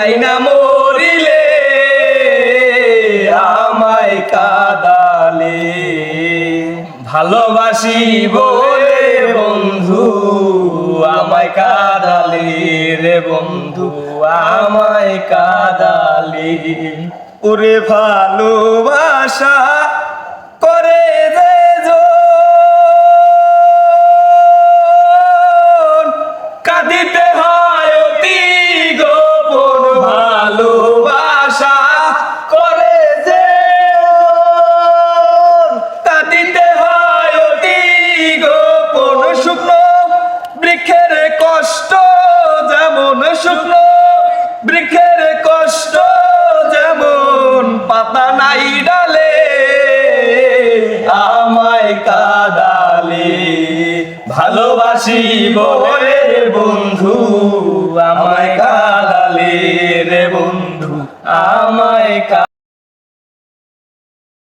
যাই না মরিলে আমায় কাদালে ভালোবাসি বলে বন্ধু আমায় কাদালে রে বন্ধু আমায় কাদালে ওরে ভালোবাসা করে দে কাঁদিতে হয় অতি গোপন ভালোবাসা করে যে কাঁদিতে হয় অতি গোপন শুকনো বৃক্ষের কষ্ট যেমন শুকনো বৃক্ষের কষ্ট যেমন পাতা নাই ডালে আমায় কাদালে ভালোবাসি বলে বন্ধু আমায় কাদালে রে বন্ধু আমায়